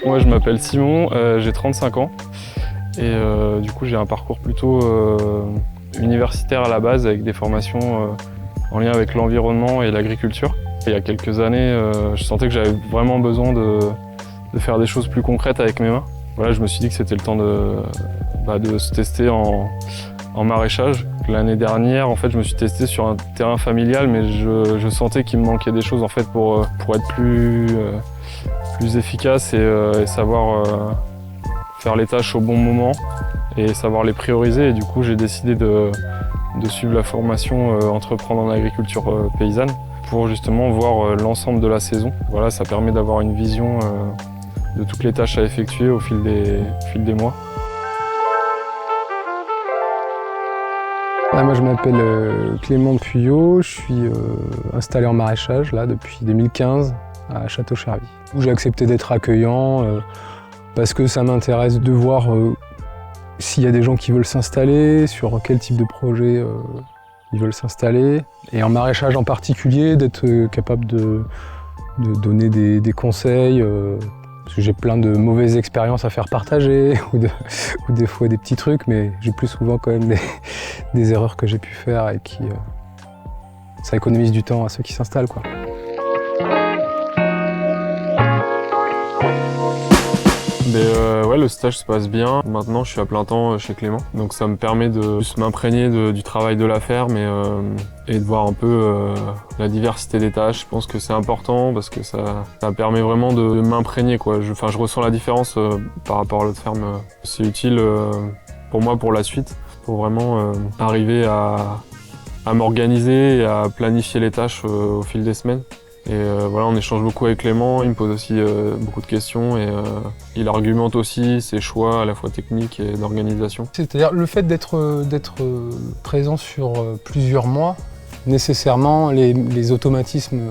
Moi je m'appelle Simon, j'ai 35 ans et du coup j'ai un parcours plutôt universitaire à la base avec des formations en lien avec l'environnement et l'agriculture. Il y a quelques années, je sentais que j'avais vraiment besoin de faire des choses plus concrètes avec mes mains. Voilà, je me suis dit que c'était le temps de se tester en maraîchage. L'année dernière, en fait, je me suis testé sur un terrain familial, mais je sentais qu'il me manquait des choses en fait pour être plus efficace et savoir faire les tâches au bon moment et savoir les prioriser. Et du coup, j'ai décidé de suivre la formation Entreprendre en agriculture paysanne pour justement voir l'ensemble de la saison. Voilà, ça permet d'avoir une vision de toutes les tâches à effectuer au fil des mois. Moi je m'appelle Clément Puyot, je suis installé en maraîchage là, depuis 2015 à Château-Chervy. J'ai accepté d'être accueillant parce que ça m'intéresse de voir s'il y a des gens qui veulent s'installer, sur quel type de projet ils veulent s'installer. Et en maraîchage en particulier, d'être capable de donner des conseils. Parce que j'ai plein de mauvaises expériences à faire partager ou des fois des petits trucs, mais j'ai plus souvent quand même des erreurs que j'ai pu faire et qui ça économise du temps à ceux qui s'installent, quoi. Ouais, le stage se passe bien. Maintenant, je suis à plein temps chez Clément, donc ça me permet de m'imprégner du travail de la ferme et de voir un peu la diversité des tâches. Je pense que c'est important parce que ça permet vraiment de m'imprégner, quoi. Je ressens la différence par rapport à l'autre ferme. C'est utile pour moi pour la suite, pour vraiment arriver à m'organiser et à planifier les tâches au fil des semaines. Et voilà, on échange beaucoup avec Clément, il me pose aussi beaucoup de questions et il argumente aussi ses choix à la fois techniques et d'organisation. C'est-à-dire le fait d'être présent sur plusieurs mois, nécessairement les automatismes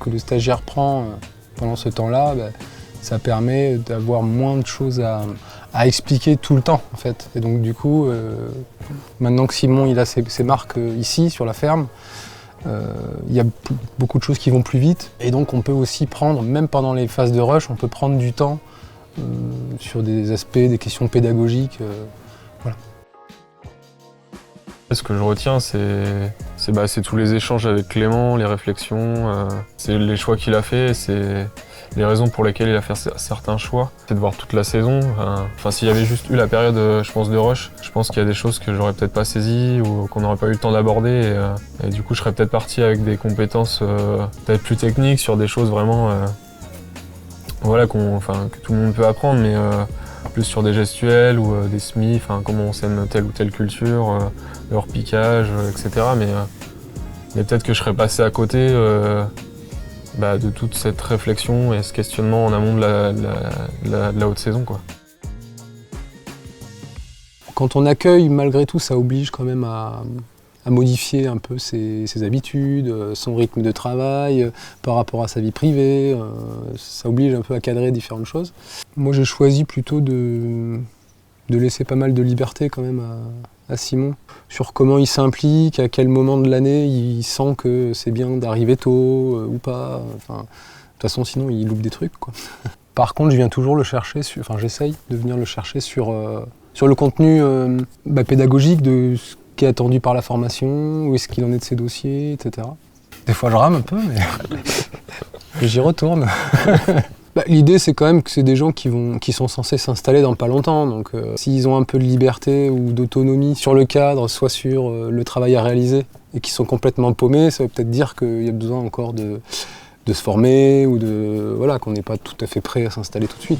que le stagiaire prend pendant ce temps-là, ça permet d'avoir moins de choses à expliquer tout le temps en fait. Et donc du coup, maintenant que Simon il a ses marques ici sur la ferme, il y a beaucoup de choses qui vont plus vite et donc on peut aussi prendre, même pendant les phases de rush, on peut prendre du temps sur des aspects, des questions pédagogiques. Voilà. Ce que je retiens, c'est tous les échanges avec Clément, les réflexions, c'est les choix qu'il a fait, c'est les raisons pour lesquelles il a fait certains choix. C'est de voir toute la saison. Enfin, s'il y avait juste eu la période, je pense, de rush, je pense qu'il y a des choses que j'aurais peut-être pas saisies ou qu'on n'aurait pas eu le temps d'aborder. Et du coup, je serais peut-être parti avec des compétences peut-être plus techniques sur des choses vraiment voilà, que tout le monde peut apprendre, mais plus sur des gestuels ou des semis, comment on sème telle ou telle culture, le repiquage, etc. Mais peut-être que je serais passé à côté de toute cette réflexion et ce questionnement en amont de la haute saison, quoi. Quand on accueille, malgré tout, ça oblige quand même à modifier un peu ses habitudes, son rythme de travail par rapport à sa vie privée. Ça oblige un peu à cadrer différentes choses. Moi, j'ai choisi plutôt de laisser pas mal de liberté quand même à Simon sur comment il s'implique, à quel moment de l'année il sent que c'est bien d'arriver tôt ou pas. De toute façon, sinon, il loupe des trucs, quoi. Par contre, je viens toujours le chercher, j'essaye de venir le chercher sur le contenu pédagogique de ce qui est attendu par la formation, où est-ce qu'il en est de ses dossiers, etc. Des fois, je rame un peu, mais j'y retourne. L'idée, c'est quand même que c'est des gens qui sont censés s'installer dans pas longtemps. Donc, s'ils ont un peu de liberté ou d'autonomie sur le cadre, soit sur le travail à réaliser, et qu'ils sont complètement paumés, ça veut peut-être dire qu'il y a besoin encore de se former ou qu'on n'est pas tout à fait prêt à s'installer tout de suite.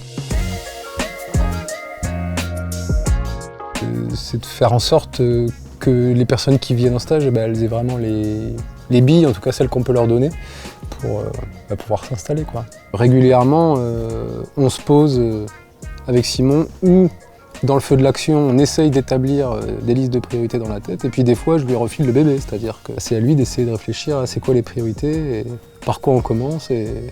C'est de faire en sorte que les personnes qui viennent en stage, elles aient vraiment les billes, en tout cas celles qu'on peut leur donner, pour pouvoir s'installer, quoi. Régulièrement, on se pose avec Simon ou dans le feu de l'action, on essaye d'établir des listes de priorités dans la tête et puis des fois je lui refile le bébé, c'est-à-dire que c'est à lui d'essayer de réfléchir à c'est quoi les priorités, et par quoi on commence et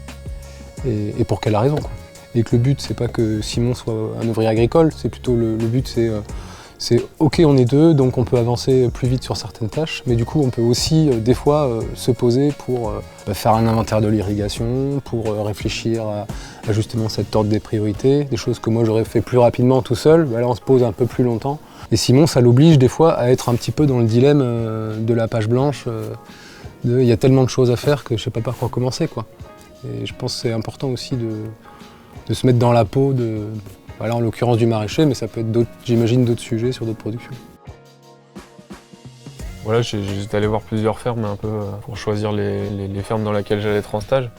pour quelle raison, quoi. Et que le but c'est pas que Simon soit un ouvrier agricole, c'est plutôt le but C'est ok, on est deux, donc on peut avancer plus vite sur certaines tâches, mais du coup on peut aussi des fois se poser pour faire un inventaire de l'irrigation, pour réfléchir à justement cette ordre des priorités, des choses que moi j'aurais fait plus rapidement tout seul, bah là on se pose un peu plus longtemps. Et Simon, ça l'oblige des fois à être un petit peu dans le dilemme de la page blanche, il y a tellement de choses à faire que je sais pas par quoi commencer, quoi. Et je pense que c'est important aussi de se mettre dans la peau de... Voilà, en l'occurrence du maraîcher, mais ça peut être j'imagine d'autres sujets sur d'autres productions. Voilà, j'étais allé voir plusieurs fermes un peu pour choisir les fermes dans lesquelles j'allais être en stage.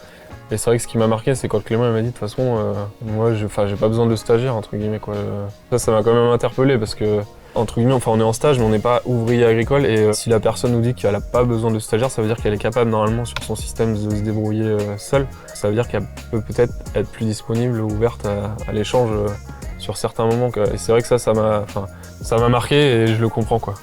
Et c'est vrai que ce qui m'a marqué, c'est quand Clément il m'a dit de toute façon, moi j'ai pas besoin de stagiaire entre guillemets quoi. Ça m'a quand même interpellé parce que entre guillemets, enfin on est en stage mais on n'est pas ouvrier agricole et si la personne nous dit qu'elle n'a pas besoin de stagiaire, ça veut dire qu'elle est capable normalement sur son système de se débrouiller seule. Ça veut dire qu'elle peut peut-être être plus disponible ou ouverte à l'échange sur certains moments. Quoi. Et c'est vrai que ça m'a marqué et je le comprends quoi.